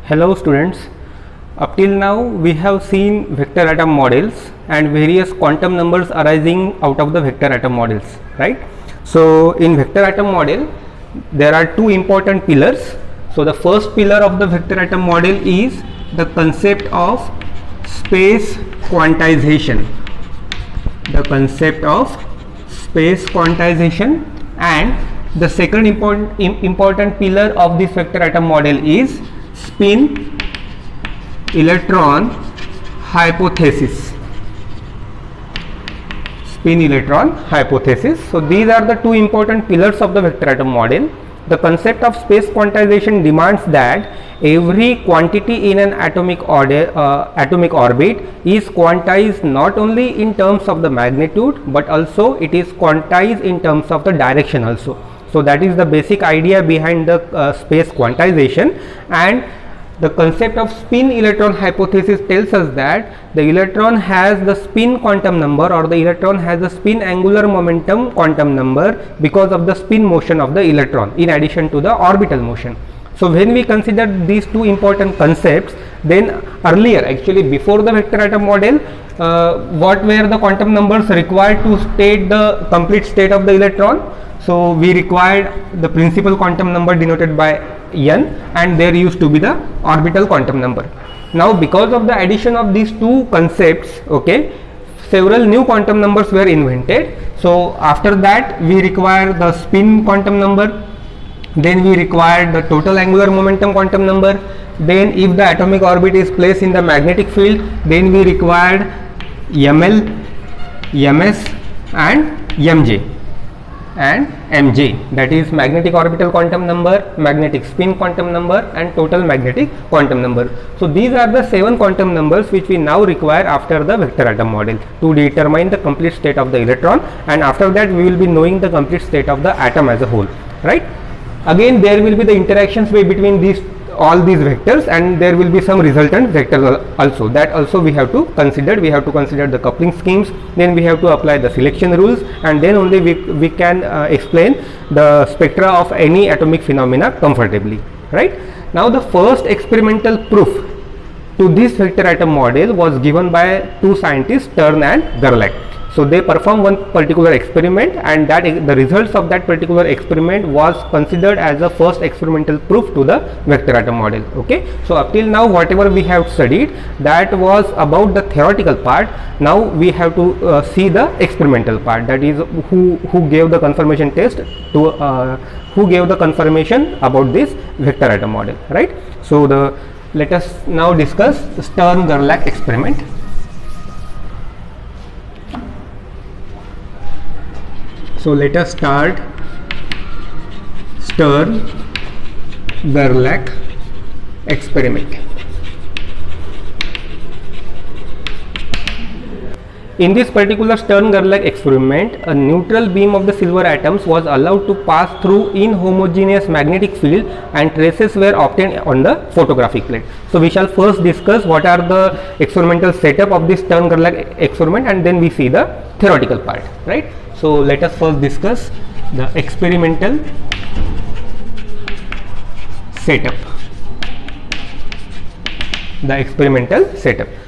Hello students, up till now we have seen vector atom models and various quantum numbers arising out of the vector atom models, right? So in vector atom model there are two important pillars. So the first pillar of the vector atom model is the concept of space quantization, and the second important pillar of this vector atom model is spin electron hypothesis. So these are the two important pillars of the vector atom model. The concept of space quantization demands that every quantity in an atomic orbit is quantized not only in terms of the magnitude, but also it is quantized in terms of the direction also. So that is the basic idea behind the space quantization. And the concept of spin electron hypothesis tells us that the electron has the spin quantum number, or the electron has the spin angular momentum quantum number because of the spin motion of the electron in addition to the orbital motion. So when we consider these two important concepts, then earlier, actually before the vector atom model, what were the quantum numbers required to state the complete state of the electron? So we required the principal quantum number denoted by n, and there used to be the orbital quantum number. Now because of the addition of these two concepts, okay, several new quantum numbers were invented. So after that we require the spin quantum number, then we required the total angular momentum quantum number, then if the atomic orbit is placed in the magnetic field, then we required ml, ms and mj and mj, that is magnetic orbital quantum number, magnetic spin quantum number and total magnetic quantum number. So these are the 7 quantum numbers which we now require after the vector atom model to determine the complete state of the electron, and after that we will be knowing the complete state of the atom as a whole, right? Again there will be the interactions between all these vectors, and there will be some resultant vectors also. That also we have to consider. We have to consider the coupling schemes, then we have to apply the selection rules, and then only we can explain the spectra of any atomic phenomena comfortably, right? Now the first experimental proof to this vector atom model was given by two scientists, Stern and Gerlach. So they performed one particular experiment, and that the results of that particular experiment was considered as the first experimental proof to the vector atom model. Okay, so up till now whatever we have studied, that was about the theoretical part. Now we have to see the experimental part, that is who gave the confirmation test to who gave the confirmation about this vector atom model, right? So let us now discuss the Stern-Gerlach experiment. So let us start Stern-Gerlach experiment. In this particular Stern-Gerlach experiment, a neutral beam of the silver atoms was allowed to pass through inhomogeneous magnetic field, and traces were obtained on the photographic plate. So we shall first discuss what are the experimental setup of this Stern-Gerlach experiment, and then we see the theoretical part, right? So let us first discuss the experimental setup.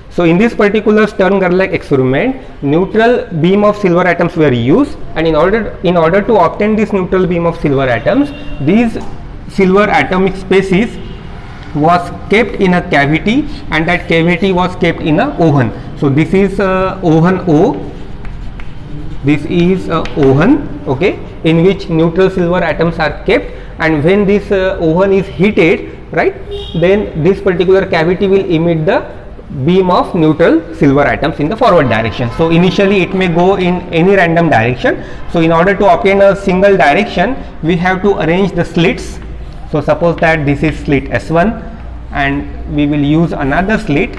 So in this particular Stern-Gerlach experiment, neutral beam of silver atoms were used, and in order to obtain this neutral beam of silver atoms, these silver atomic species was kept in a cavity, and that cavity was kept in a oven. So this is oven O. This is a oven, okay, in which neutral silver atoms are kept, and when this oven is heated, right, then this particular cavity will emit the beam of neutral silver atoms in the forward direction. So initially it may go in any random direction. So in order to obtain a single direction, we have to arrange the slits. So suppose that this is slit S1, and we will use another slit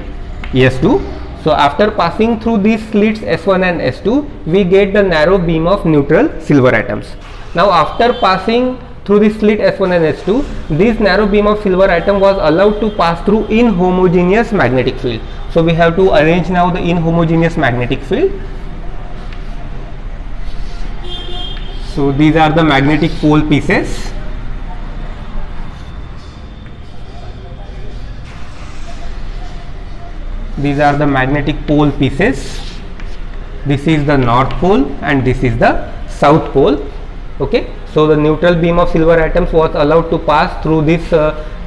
S2. So after passing through these slits S1 and S2, we get the narrow beam of neutral silver atoms. Now after passing through the slit S1 and S2, this narrow beam of silver atom was allowed to pass through inhomogeneous magnetic field. So we have to arrange now the inhomogeneous magnetic field. So these are the magnetic pole pieces. these are the magnetic pole pieces. This is the north pole and this is the south pole. Okay, so the neutral beam of silver atoms was allowed to pass through this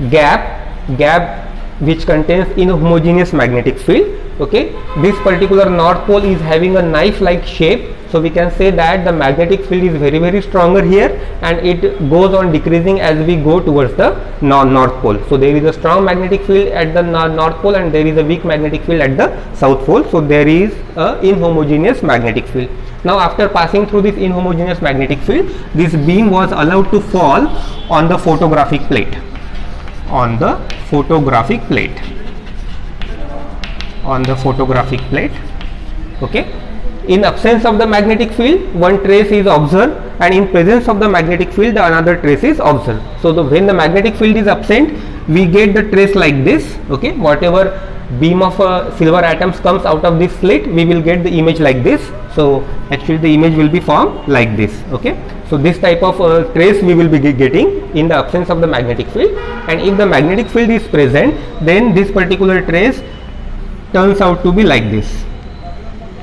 gap which contains inhomogeneous magnetic field. Okay, this particular north pole is having a knife like shape, so we can say that the magnetic field is very stronger here, and it goes on decreasing as we go towards the north pole. So there is a strong magnetic field at the north pole and there is a weak magnetic field at the south pole. So there is a inhomogeneous magnetic field. Now after passing through this inhomogeneous magnetic field, this beam was allowed to fall on the photographic plate. Okay, in absence of the magnetic field, one trace is observed, and in presence of the magnetic field, the another trace is observed. So when the magnetic field is absent, we get the trace like this. Okay, whatever beam of silver atoms comes out of this slit, we will get the image like this. So actually the image will be formed like this. Okay, so this type of trace we will be getting in the absence of the magnetic field, and if the magnetic field is present, then this particular trace turns out to be like this.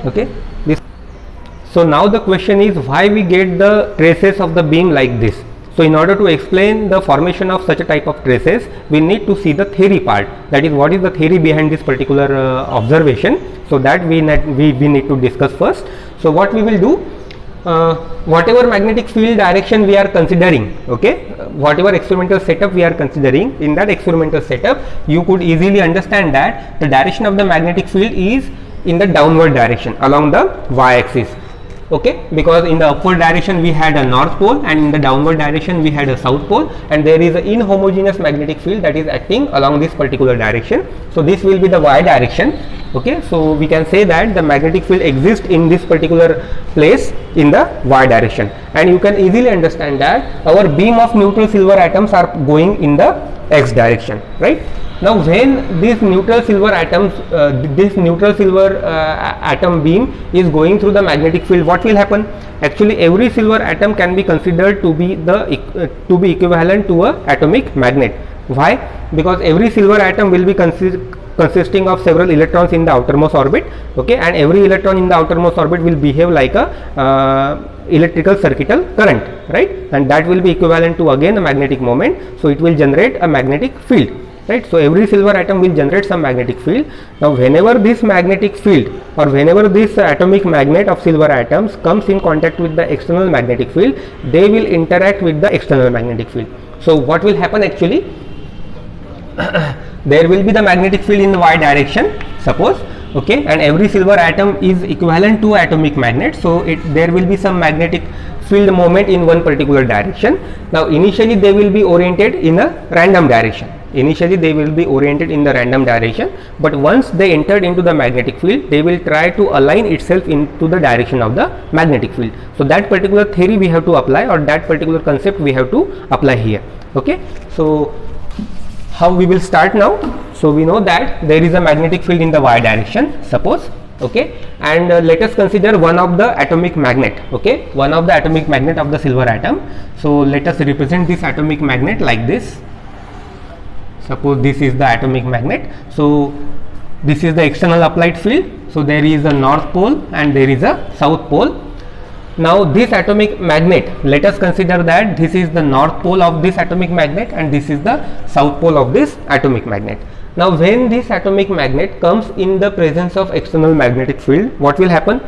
Okay, so now the question is, why we get the traces of the beam like this? So in order to explain the formation of such a type of traces, we need to see the theory part, that is what is the theory behind this particular observation. So that we need to discuss first. So what we will do, whatever magnetic field direction we are considering, okay, whatever experimental setup we are considering, in that experimental setup you could easily understand that the direction of the magnetic field is in the downward direction along the y-axis. Okay, because in the upward direction we had a north pole and in the downward direction we had a south pole, and there is an inhomogeneous magnetic field that is acting along this particular direction. So this will be the y direction. Okay, so we can say that the magnetic field exists in this particular place in the y direction, and you can easily understand that our beam of neutral silver atoms are going in the x direction, right? Now when this neutral silver atoms, atom beam is going through the magnetic field, what will happen? Actually every silver atom can be considered to be equivalent to a atomic magnet. Why? Because every silver atom will be consisting of several electrons in the outermost orbit. Okay, and every electron in the outermost orbit will behave like a electrical circuital current, right? And that will be equivalent to again a magnetic moment, so it will generate a magnetic field, right? So every silver atom will generate some magnetic field. Now whenever this magnetic field or whenever this atomic magnet of silver atoms comes in contact with the external magnetic field, they will interact with the external magnetic field. So what will happen actually? There will be the magnetic field in the y direction, suppose, okay, and every silver atom is equivalent to atomic magnet, so there will be some magnetic field moment in one particular direction. Now initially they will be oriented in a random direction. But once they entered into the magnetic field, they will try to align itself into the direction of the magnetic field. So that particular theory we have to apply, or that particular concept we have to apply here. Okay, so how we will start now? So we know that there is a magnetic field in the y direction, suppose, okay, and let us consider one of the atomic magnet, okay, one of the atomic magnet of the silver atom. So let us represent this atomic magnet like this. Suppose this is the atomic magnet. So this is the external applied field. So there is a north pole and there is a south pole. Now this atomic magnet, let us consider that this is the north pole of this atomic magnet and this is the south pole of this atomic magnet. Now when this atomic magnet comes in the presence of external magnetic field, what will happen?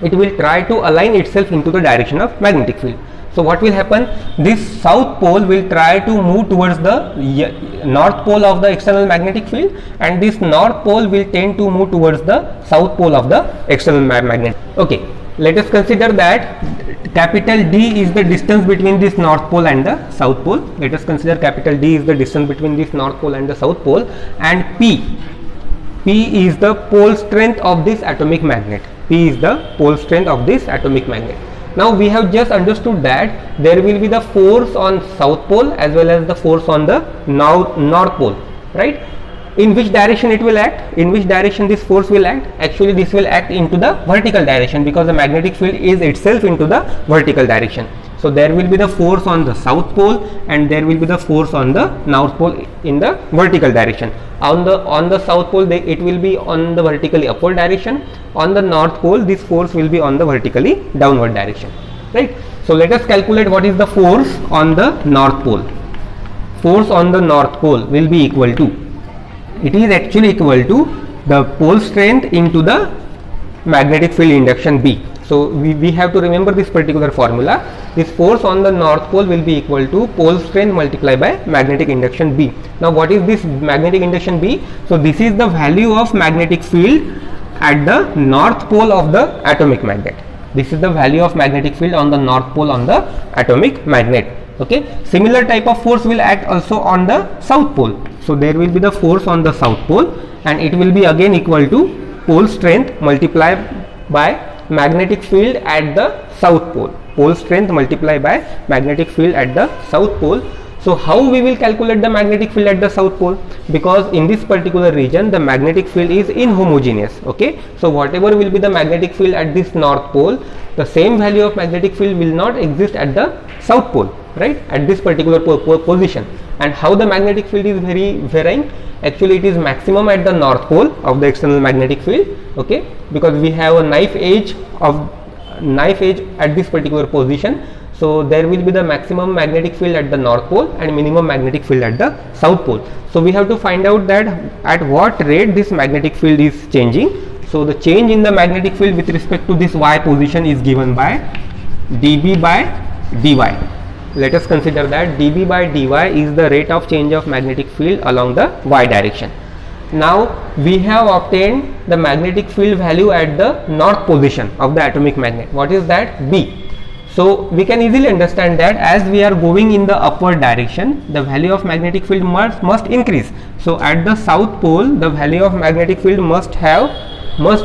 It will try to align itself into the direction of magnetic field. So what will happen? This south pole will try to move towards the north pole of the external magnetic field, and this north pole will tend to move towards the south pole of the external magnet. Okay, let us consider that capital D is the distance between this north pole and the south pole. Let us consider capital D is the distance between this north pole and the south pole, and P is the pole strength of this atomic magnet. P is the pole strength of this atomic magnet. Now we have just understood that there will be the force on south pole as well as the force on the north pole, right? In which direction it will act? In which direction this force will act? Actually this will act into the vertical direction, because the magnetic field is itself into the vertical direction. So there will be the force on the south pole and there will be the force on the north pole in the vertical direction. On the south pole it will be on the vertically upward direction. On the north pole this force will be on the vertically downward direction, right? So let us calculate what is the force on the north pole. Force on the north pole will be equal to, it is actually equal to the pole strength into the magnetic field induction B. So we have to remember this particular formula. This force on the north pole will be equal to pole strength multiplied by magnetic induction B. Now what is this magnetic induction B? So this is the value of magnetic field at the north pole of the atomic magnet. This is the value of magnetic field on the north pole on the atomic magnet. Okay, similar type of force will act also on the south pole. So there will be the force on the south pole and it will be again equal to pole strength multiplied by magnetic field at the south pole. Pole strength multiplied by magnetic field at the south pole. So how we will calculate the magnetic field at the south pole? Because in this particular region the magnetic field is inhomogeneous. Okay, so whatever will be the magnetic field at this north pole, the same value of magnetic field will not exist at the south pole, right, at this particular position. And how the magnetic field is varying? Actually it is maximum at the north pole of the external magnetic field, okay, because we have a knife edge at this particular position. So there will be the maximum magnetic field at the north pole and minimum magnetic field at the south pole. So we have to find out that at what rate this magnetic field is changing. So the change in the magnetic field with respect to this y position is given by dB by dy. Let us consider that dB by dy is the rate of change of magnetic field along the y direction. Now we have obtained the magnetic field value at the north position of the atomic magnet. What is that? B. So we can easily understand that as we are going in the upward direction, the value of magnetic field must increase. So at the south pole the value of magnetic field must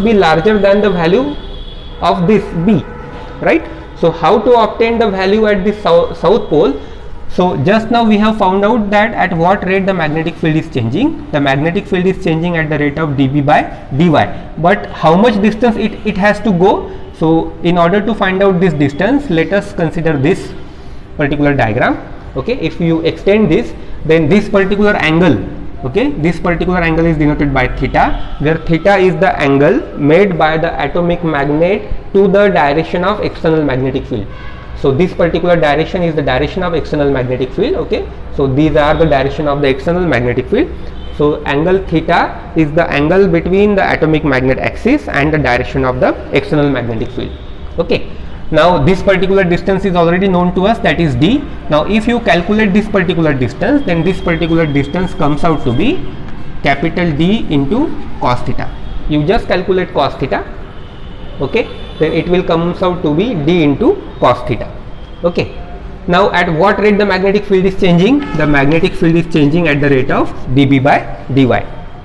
be larger than the value of this B, right? So how to obtain the value at the south pole? So just now we have found out that at what rate the magnetic field is changing. The magnetic field is changing at the rate of dB by dy, but how much distance it has to go? So in order to find out this distance, let us consider this particular diagram. Okay, if you extend this, then this particular angle, okay, this particular angle is denoted by theta, where theta is the angle made by the atomic magnet to the direction of external magnetic field. So this particular direction is the direction of external magnetic field. Okay, so these are the direction of the external magnetic field. So angle theta is the angle between the atomic magnet axis and the direction of the external magnetic field. Okay, now this particular distance is already known to us, that is d. Now if you calculate this particular distance, then this particular distance comes out to be capital D into cos theta. You just calculate cos theta, okay, then it will comes out to be d into cos theta. Okay, now at what rate the magnetic field is changing? The magnetic field is changing at the rate of dB by dy.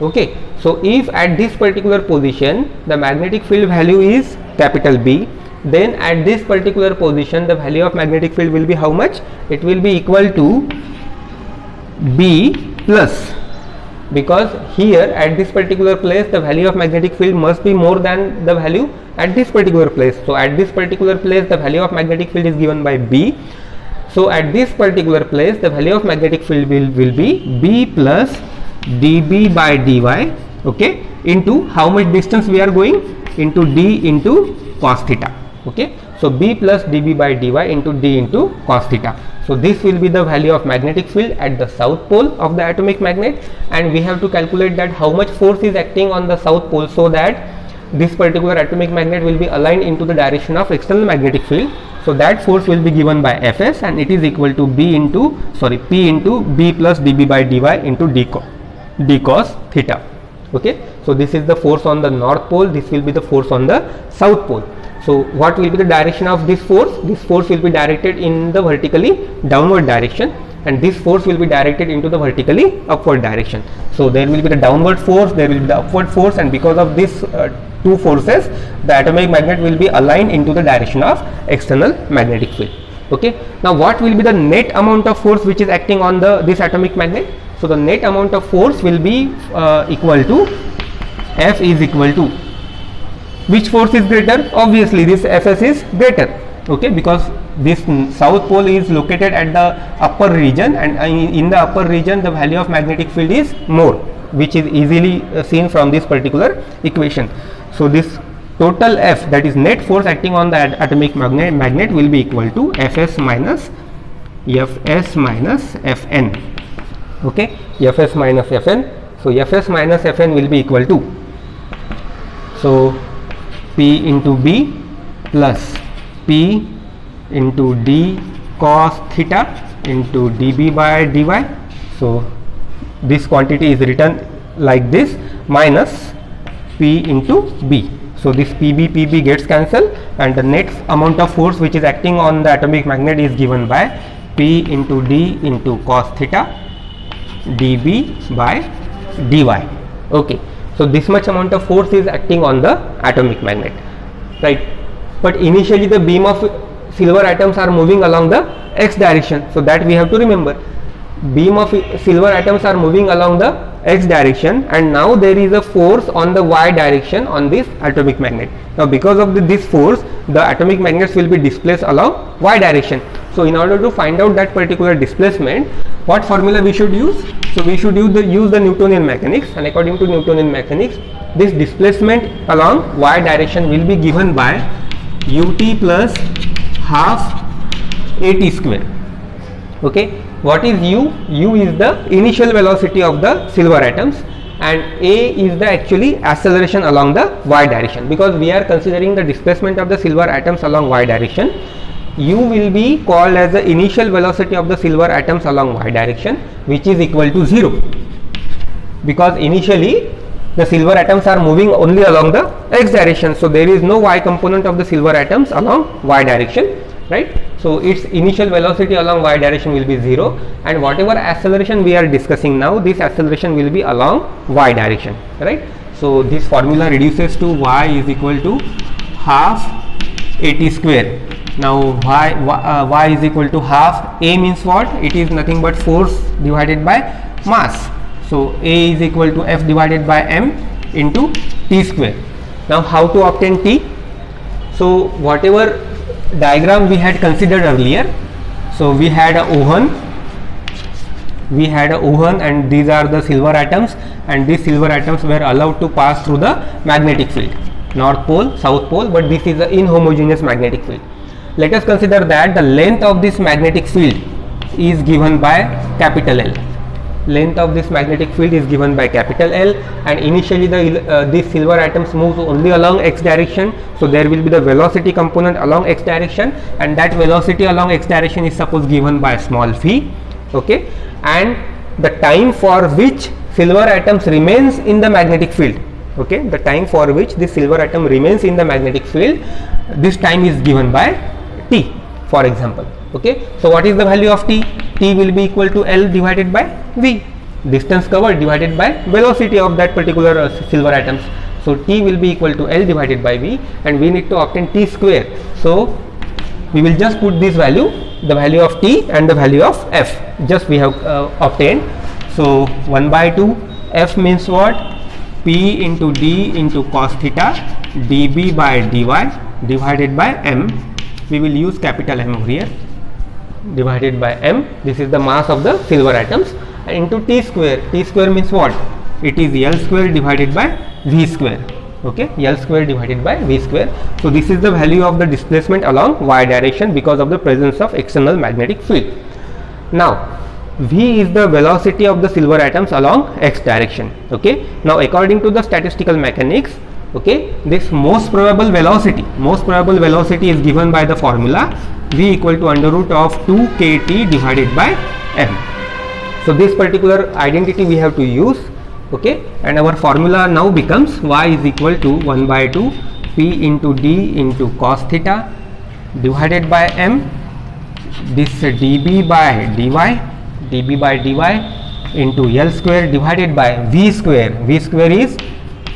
Okay, so if at this particular position the magnetic field value is capital B, then at this particular position the value of magnetic field will be how much? It will be equal to B plus, because here at this particular place the value of magnetic field must be more than the value at this particular place. So at this particular place the value of magnetic field is given by B. So at this particular place the value of magnetic field will be B plus dB by dy, okay, into how much distance we are going? Into d into cos theta. Okay, so B plus dB by dy into d into cos theta. So this will be the value of magnetic field at the south pole of the atomic magnet, and we have to calculate that how much force is acting on the south pole so that this particular atomic magnet will be aligned into the direction of external magnetic field. So that force will be given by Fs, and it is equal to P into B plus dB by dy into d cos theta. Okay, so this is the force on the north pole, this will be the force on the south pole. So what will be the direction of this force? This force will be directed in the vertically downward direction, and this force will be directed into the vertically upward direction. So there will be the downward force, there will be the upward force, and because of this two forces the atomic magnet will be aligned into the direction of external magnetic field. Okay, now what will be the net amount of force which is acting on this atomic magnet? So the net amount of force will be equal to F is equal to, which force is greater? Obviously this Fs is greater. okay, because this south pole is located at the upper region, and in the upper region the value of magnetic field is more, which is easily seen from this particular equation. So this total F, that is net force acting on the atomic magnet will be equal to Fs minus Fn, okay, Fs minus Fn. So Fs minus Fn will be equal to, so P into B plus P into D cos theta into dB by dy. So this quantity is written like this, minus P into B. So this PB gets cancelled, and the net amount of force which is acting on the atomic magnet is given by P into D into cos theta dB by dy. Okay, so this much amount of force is acting on the atomic magnet, right? But initially the beam of silver atoms are moving along the x direction, so that we have to remember. Beam of silver atoms are moving along the x direction, and now there is a force on the y direction on this atomic magnet. Now because of this force, the atomic magnets will be displaced along y direction. So in order to find out that particular displacement, what formula we should use? So we should use the Newtonian mechanics, and according to Newtonian mechanics, this displacement along y direction will be given by ut plus half at square. Okay, what is u? U is the initial velocity of the silver atoms, and a is the actually acceleration along the y direction. Because we are considering the displacement of the silver atoms along y direction, u will be called as the initial velocity of the silver atoms along y direction, which is equal to 0, because initially the silver atoms are moving only along the x direction, so there is no y component of the silver atoms along y direction, right? So its initial velocity along y direction will be 0, and whatever acceleration we are discussing now, this acceleration will be along y direction, right? So this formula reduces to y is equal to half at square. Now y is equal to half. A means what? It is nothing but force divided by mass. So A is equal to F divided by m into t square. Now how to obtain t? So whatever diagram we had considered earlier, so we had a oven, and these are the silver atoms, and these silver atoms were allowed to pass through the magnetic field, north pole, south pole, but this is an inhomogeneous magnetic field. Let us consider that the length of this magnetic field is given by capital L. Length of this magnetic field is given by capital L, and initially these silver atoms move only along x direction, so there will be the velocity component along x direction, and that velocity along x direction is suppose given by small v, okay, and the time for which silver atoms remains in the magnetic field, okay, the time for which this silver atom remains in the magnetic field, this time is given by t, for example. Okay, so what is the value of t? T will be equal to L divided by v, distance covered divided by velocity of that particular silver atoms. So t will be equal to L divided by v, and we need to obtain t square. So we will just put this value, the value of t and the value of f, just we have obtained. So 1 by 2, f means what? P into d into cos theta dB by dy divided by m. We will use capital M over here, divided by m. This is the mass of the silver atoms, and into t square. T square means what? It is L square divided by v square. Okay, L square divided by v square. So this is the value of the displacement along y direction because of the presence of external magnetic field. Now v is the velocity of the silver atoms along x direction. Okay, now according to the statistical mechanics, okay, this most probable velocity is given by the formula v equal to under root of 2 kt divided by m. So this particular identity we have to use, okay, and our formula now becomes y is equal to 1 by 2 p into d into cos theta divided by m, this dB by dy into L square divided by v square. V square is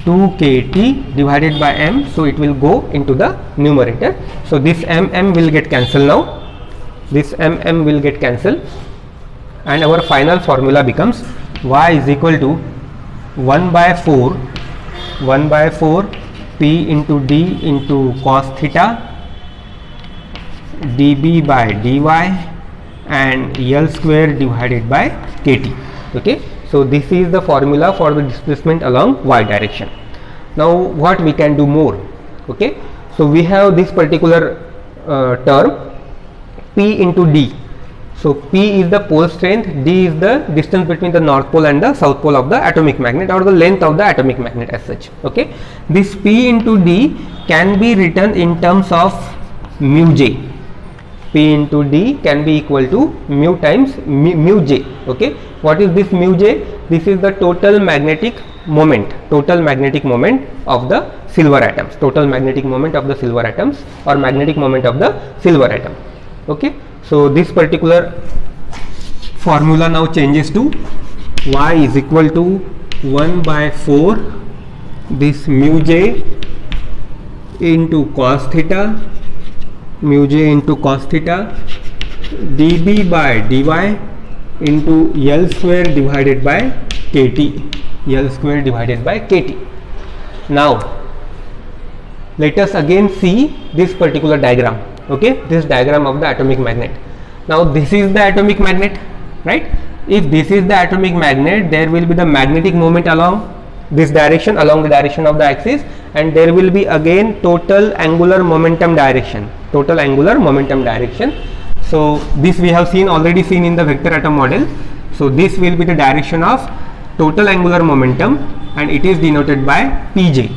2 kt divided by m, so it will go into the numerator. So this m will get cancelled now, this m will get cancelled, and our final formula becomes y is equal to 1 by 4 p into d into cos theta dB by dy and L square divided by kt. Okay, so this is the formula for the displacement along y direction. Now what we can do more? Okay, so we have this particular term P into D. So P is the pole strength, D is the distance between the north pole and the south pole of the atomic magnet, or the length of the atomic magnet as such. Okay, this P into D can be written in terms of mu j. P into D can be equal to mu times mu j. Okay, what is this mu j? This is the total magnetic moment of the silver atoms, total magnetic moment of the silver atoms, or magnetic moment of the silver atom. Okay, so this particular formula now changes to y is equal to 1 by 4 this mu j into cos theta, mu j into cos theta, dB by dy into L square divided by kt, L square divided by kt. Now let us again see this particular diagram. Okay, this diagram of the atomic magnet. Now this is the atomic magnet, right? If this is the atomic magnet, there will be the magnetic moment along this direction, along the direction of the axis, and there will be again total angular momentum direction, So this we have already seen in the vector atom model. So this will be the direction of total angular momentum, and it is denoted by Pj.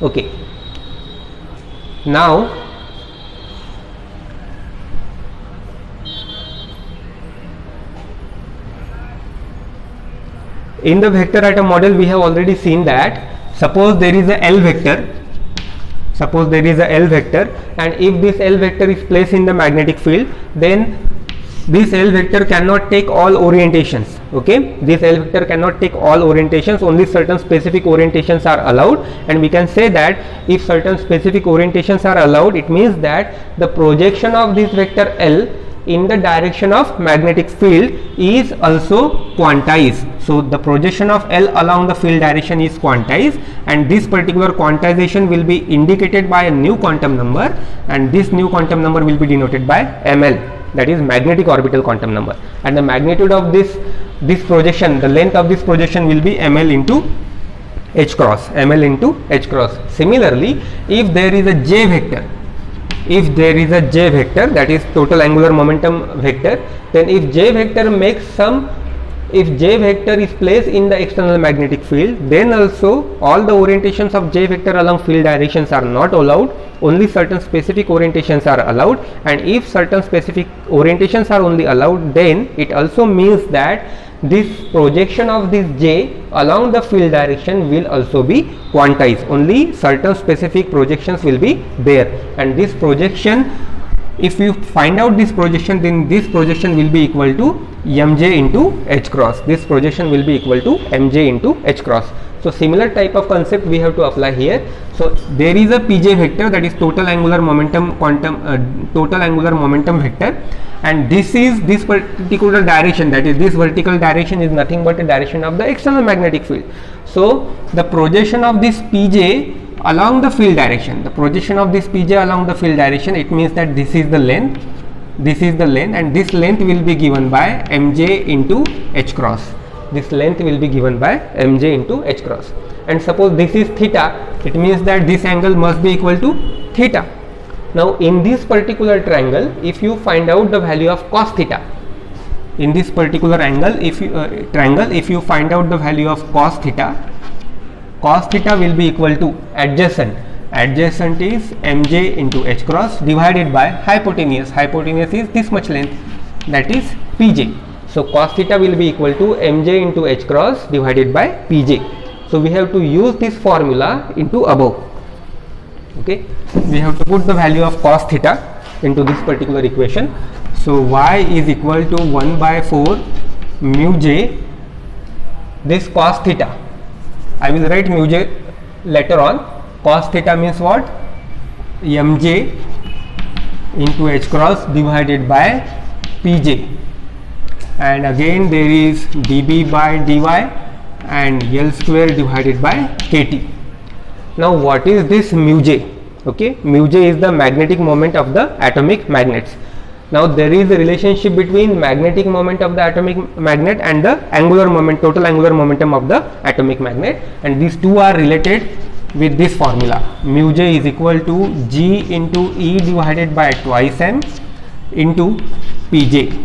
Okay, now in the vector atom model we have already seen that suppose there is a L vector, and if this L vector is placed in the magnetic field, then this L vector cannot take all orientations. Okay, this L vector cannot take all orientations, only certain specific orientations are allowed, and we can say that if certain specific orientations are allowed, it means that the projection of this vector L in the direction of magnetic field is also quantized. So the projection of L along the field direction is quantized, and this particular quantization will be indicated by a new quantum number, and this new quantum number will be denoted by ML, that is magnetic orbital quantum number, and the magnitude of this projection, the length of this projection will be ML into h cross, Similarly, if there is a J vector, that is total angular momentum vector, then if J vector is placed in the external magnetic field, then also all the orientations of J vector along field directions are not allowed, only certain specific orientations are allowed, and if certain specific orientations are only allowed, then it also means that this projection of this J along the field direction will also be quantized, only certain specific projections will be there, and this projection, if you find out this projection, then this projection will be equal to mj into h cross. This projection will be equal to mj into h cross. So similar type of concept we have to apply here. So there is a Pj vector, that is total angular momentum vector, and this is this particular direction, that is this vertical direction is nothing but a direction of the external magnetic field. So the projection of this Pj along the field direction, it means that this is the length, and this length will be given by mj into h cross. And suppose this is theta, it means that this angle must be equal to theta. Now in this particular triangle, if you find out the value of cos theta, in this particular angle, if you find out the value of cos theta will be equal to adjacent is mj into h cross divided by hypotenuse is this much length, that is pj. So cos theta will be equal to mj into h cross divided by pj. So we have to use this formula into above. Okay, we have to put the value of cos theta into this particular equation. So y is equal to 1 by 4 mu j, this cos theta, I will write mu j later on. Cos theta means what? mj into h cross divided by pj, and again there is dB by dy and L square divided by kt. Now what is this mu j? Okay, mu j is the magnetic moment of the atomic magnets. Now there is a relationship between magnetic moment of the atomic magnet and the angular moment, total angular momentum of the atomic magnet, and these two are related with this formula. Mu j is equal to G into E divided by twice m into Pj.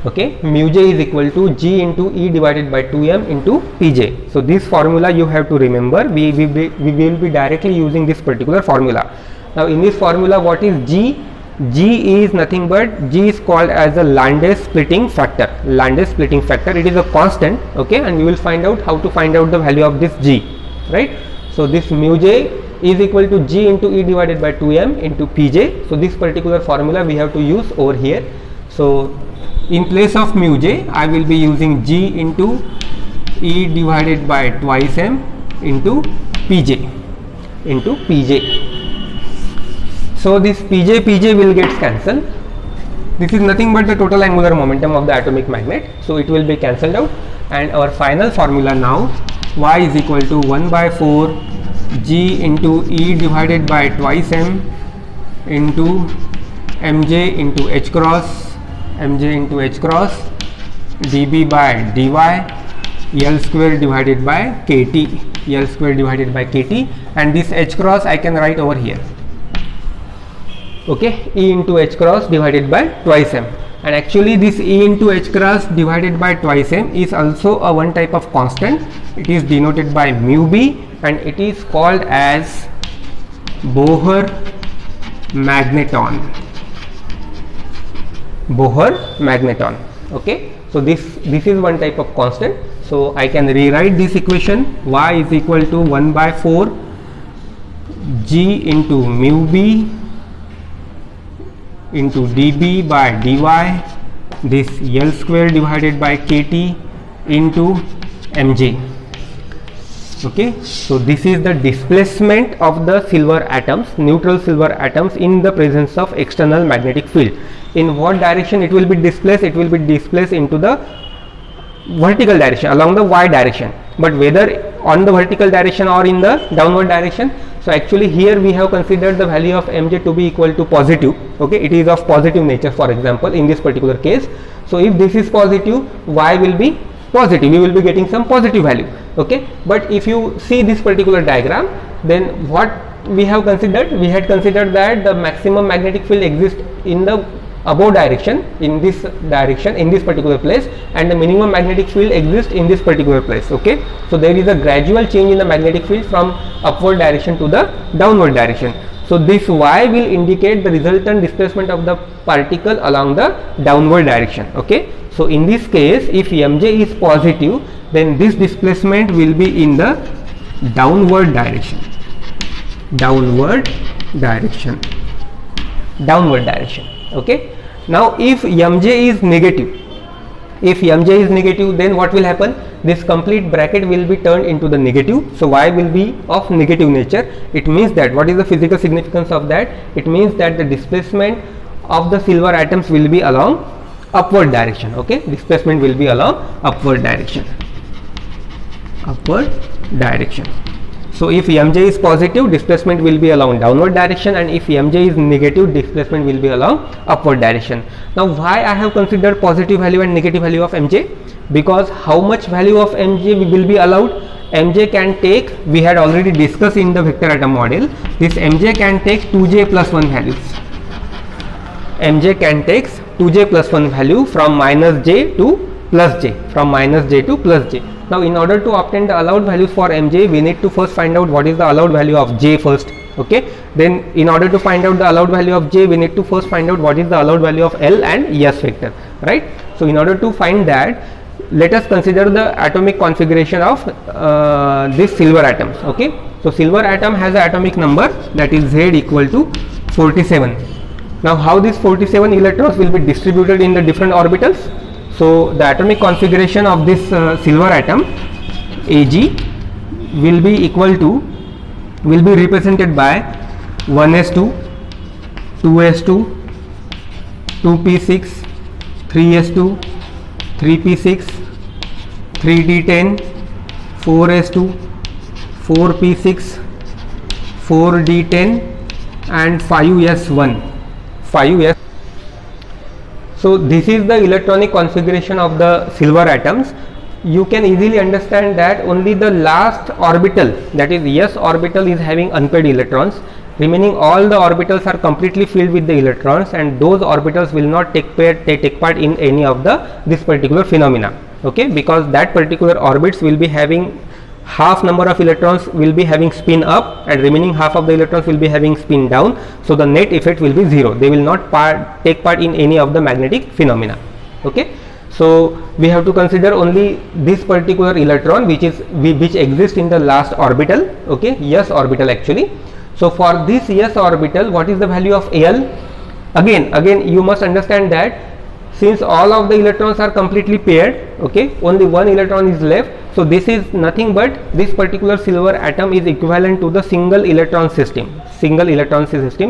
Okay, mu j is equal to G into E divided by 2m into Pj. So this formula you have to remember. We will be directly using this particular formula. Now in this formula, what is G? G is nothing but, G is called as the Landau splitting factor. Landau splitting factor, it is a constant. Okay, and we will find out how to find out the value of this G, right? So this mu j is equal to G into E divided by 2m into Pj. So this particular formula we have to use over here. So in place of mu j, I will be using G into E divided by twice m into Pj. So this Pj will get cancelled. This is nothing but the total angular momentum of the atomic magnet. So it will be cancelled out, and our final formula now, y is equal to 1 by 4 G into E divided by twice m into mj into h cross dB by dy L square divided by kt, and this h cross I can write over here. Okay, E into h cross divided by twice m, and actually this E into h cross divided by twice m is also a one type of constant. It is denoted by mu b, and it is called as Bohr magneton. Okay, so this is one type of constant. So I can rewrite this equation, y is equal to 1 by 4 G into mu b into dB by dy, this L square divided by kt into mj. Okay, so this is the displacement of the silver atoms, neutral silver atoms, in the presence of external magnetic field. In what direction it will be displaced? It will be displaced into the vertical direction, along the y direction, but whether on the vertical direction or in the downward direction. So actually here we have considered the value of mj to be equal to positive. Okay, it is of positive nature, for example, in this particular case. So if this is positive, y will be positive, we will be getting some positive value. Okay, but if you see this particular diagram, then what we have considered? We had considered that the maximum magnetic field exists in the above direction, in this direction, in this particular place, and the minimum magnetic field exists in this particular place. Okay, so there is a gradual change in the magnetic field from upward direction to the downward direction. So this y will indicate the resultant displacement of the particle along the downward direction. Okay, so in this case, if mj is positive, then this displacement will be in the downward direction. Okay, now if mj is negative, then what will happen? This complete bracket will be turned into the negative. So y will be of negative nature. It means that, what is the physical significance of that? It means that the displacement of the silver atoms will be along upward direction. Okay, displacement will be along upward direction. So if mj is positive, displacement will be along downward direction, and if mj is negative, displacement will be along upward direction. Now why I have considered positive value and negative value of mj? Because how much value of mj will be allowed? Mj can take, we had already discussed in the vector atom model, this mj can take 2j plus 1 values. Mj can take 2j plus 1 value from minus j to plus j, Now in order to obtain the allowed values for mj, we need to first find out what is the allowed value of j first. Okay, then in order to find out the allowed value of j, we need to first find out what is the allowed value of L and S vector, right? So in order to find that, let us consider the atomic configuration of these silver atoms. Okay, so silver atom has an atomic number, that is Z equal to 47. Now how these 47 electrons will be distributed in the different orbitals? So the atomic configuration of this silver atom Ag will be represented by 1s2, 2s2, 2p6, 3s2, 3p6, 3d10, 4s2, 4p6, 4d10 and 5s1, 5s. So this is the electronic configuration of the silver atoms. You can easily understand that only the last orbital, that is s orbital, is having unpaired electrons. Remaining all the orbitals are completely filled with the electrons, and those orbitals will not take part in any of this particular phenomena. Okay, because that particular orbits will be having half number of electrons will be having spin up, and remaining half of the electrons will be having spin down. So the net effect will be zero. They will not take part in any of the magnetic phenomena. Okay, so we have to consider only this particular electron which exists in the last orbital. Okay, s orbital actually. So for this s orbital, what is the value of L? Again you must understand that since all of the electrons are completely paired, okay, only one electron is left. So this is nothing but this particular silver atom is equivalent to the single electron system.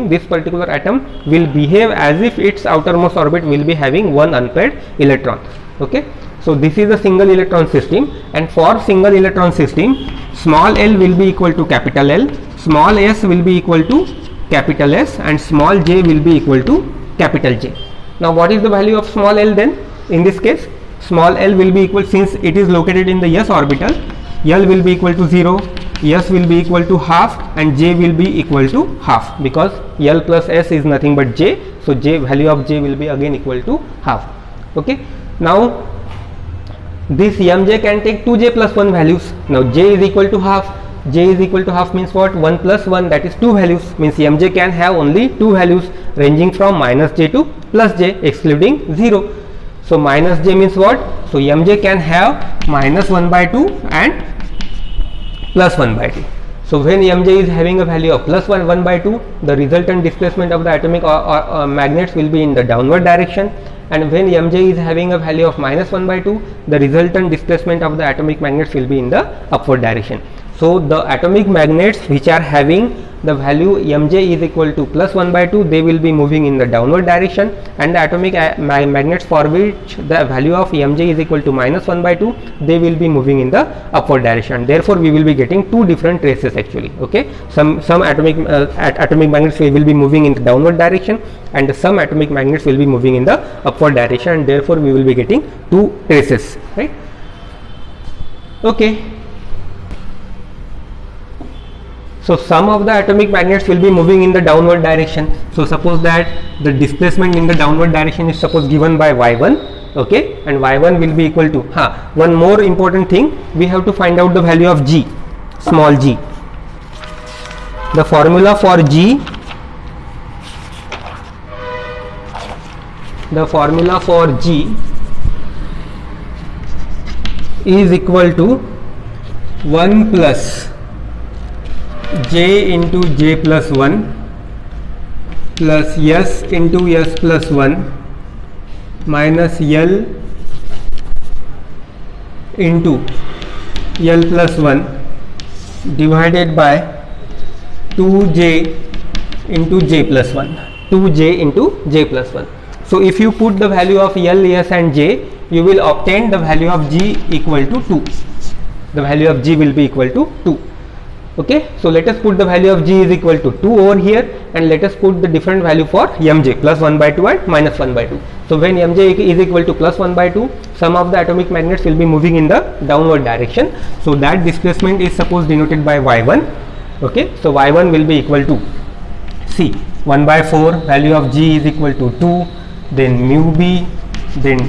This particular atom will behave as if its outermost orbit will be having one unpaired electron. Okay, so this is a single electron system, and for single electron system, small l will be equal to capital L, small s will be equal to capital S, and small j will be equal to capital J. Now what is the value of small l then? In this case, small l will be equal, since it is located in the s orbital, L will be equal to 0, s will be equal to half, and j will be equal to half, because L plus s is nothing but j. So value of j will be again equal to half. Okay, now this mj can take 2j plus 1 values. Now j is equal to half. J is equal to half means what? 1 plus 1, that is 2 values, means mj can have only 2 values ranging from minus j to plus j, excluding 0. So minus j means what? So mj can have minus 1 by 2 and plus 1 by 2. So when mj is having a value of plus 1 by 2, the resultant displacement of the atomic magnets will be in the downward direction, and when mj is having a value of minus 1 by 2, the resultant displacement of the atomic magnets will be in the upward direction. So the atomic magnets which are having the value mj is equal to plus 1 by 2, they will be moving in the downward direction, and the atomic magnets for which the value of mj is equal to minus 1 by 2, they will be moving in the upward direction. Therefore we will be getting two different traces actually. Okay, some atomic magnets will be moving in the downward direction, and some atomic magnets will be moving in the upward direction, and therefore we will be getting two traces, right? Okay. So some of the atomic magnets will be moving in the downward direction. So suppose that the displacement in the downward direction is suppose given by y1, okay, and y1 will be equal to, one more important thing, we have to find out the value of g, small g. The formula for g, is equal to 1 plus j into j plus 1 plus s into s plus 1 minus L into L plus 1 divided by 2j into j plus 1, 2j into j plus 1. So if you put the value of L, S and j, you will obtain the value of g equal to 2. The value of g will be equal to 2. Okay, so let us put the value of g is equal to 2 over here, and let us put the different value for mj, plus 1 by 2 and minus 1 by 2. So when mj is equal to plus 1 by 2, some of the atomic magnets will be moving in the downward direction. So that displacement is suppose denoted by y1. Okay, so y1 will be equal to, see, 1 by 4, value of g is equal to 2, then mu b, then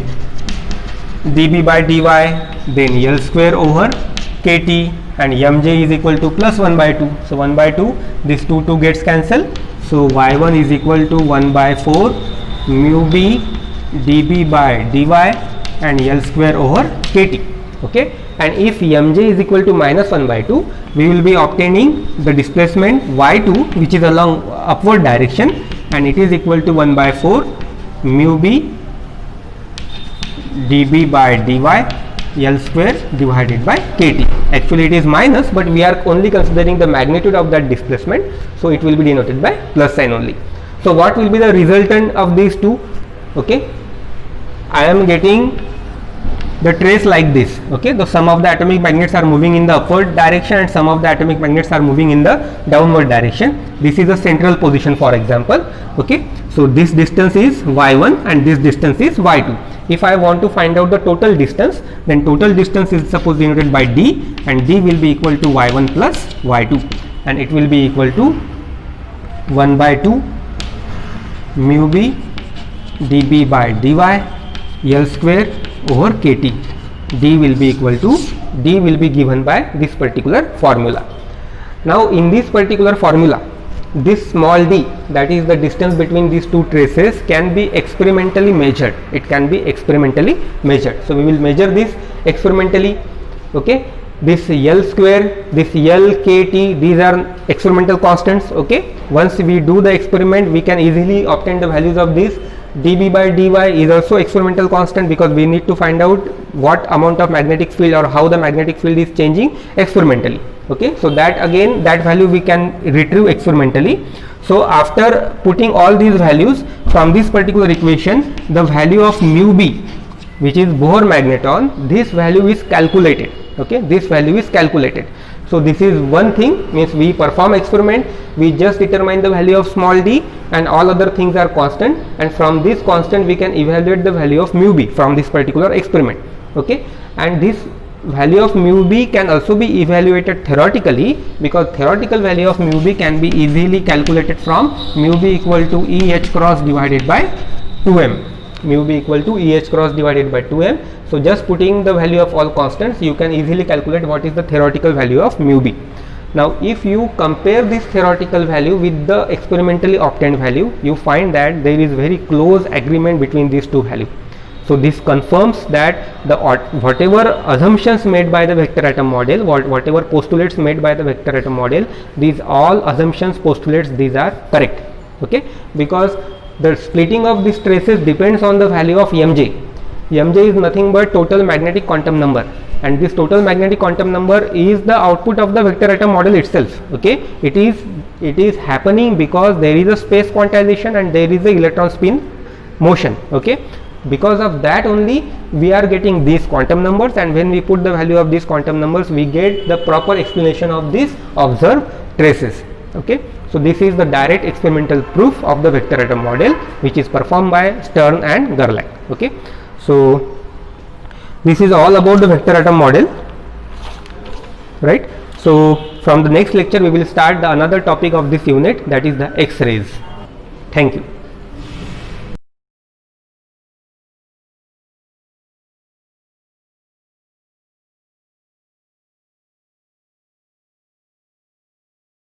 dB by dy, then L square over kt, and mj is equal to plus 1 by 2. So 1 by 2, this 2 gets cancelled. So y1 is equal to 1 by 4 mu b dB by dy and L square over kt. Okay, and if mj is equal to minus 1 by 2, we will be obtaining the displacement y2 which is along upward direction, and it is equal to 1 by 4 mu b dB by dy L square divided by kt. Actually it is minus, but we are only considering the magnitude of that displacement, so it will be denoted by plus sign only. So what will be the resultant of these two? Okay, I am getting the trace like this. Okay, the some of the atomic magnets are moving in the upward direction and some of the atomic magnets are moving in the downward direction. This is the central position, for example. Okay, so this distance is y1 and this distance is y2. If I want to find out the total distance, then total distance is suppose denoted by d, and d will be equal to y1 plus y2, and it will be equal to 1 by 2 mu b dB by dy L square over kt. D will be equal to, D will be given by this particular formula. Now in this particular formula, this small d, that is the distance between these two traces, can be experimentally measured. It can be experimentally measured. So we will measure this experimentally. Okay, this L square, this L, kt, these are experimental constants. Okay, once we do the experiment, we can easily obtain the values of this. dB by dy is also experimental constant, because we need to find out what amount of magnetic field or how the magnetic field is changing experimentally. Okay, so that again, that value we can retrieve experimentally. So after putting all these values from this particular equation, the value of mu b, which is Bohr magneton, this value is calculated. Okay, this value is calculated. So this is one thing, means we perform experiment, we just determine the value of small d and all other things are constant, and from this constant we can evaluate the value of mu b from this particular experiment. Okay, and this value of mu b can also be evaluated theoretically, because theoretical value of mu b can be easily calculated from mu b equal to E h cross divided by 2m. Mu b equal to E h cross divided by 2m. So just putting the value of all constants, you can easily calculate what is the theoretical value of mu b. Now if you compare this theoretical value with the experimentally obtained value, you find that there is very close agreement between these two values. So this confirms that the whatever assumptions made by the vector atom model, whatever postulates made by the vector atom model, these all assumptions, postulates, these are correct. Okay, because the splitting of these traces depends on the value of mj. mj is nothing but total magnetic quantum number, and this total magnetic quantum number is the output of the vector atom model itself. Okay, it is happening because there is a space quantization and there is a electron spin motion. Okay, because of that only we are getting these quantum numbers, and when we put the value of these quantum numbers, we get the proper explanation of these observed traces. Okay, so this is the direct experimental proof of the vector atom model, which is performed by Stern and Gerlach. Okay, so this is all about the vector atom model, right? So from the next lecture we will start the another topic of this unit, that is the X-rays. Thank you.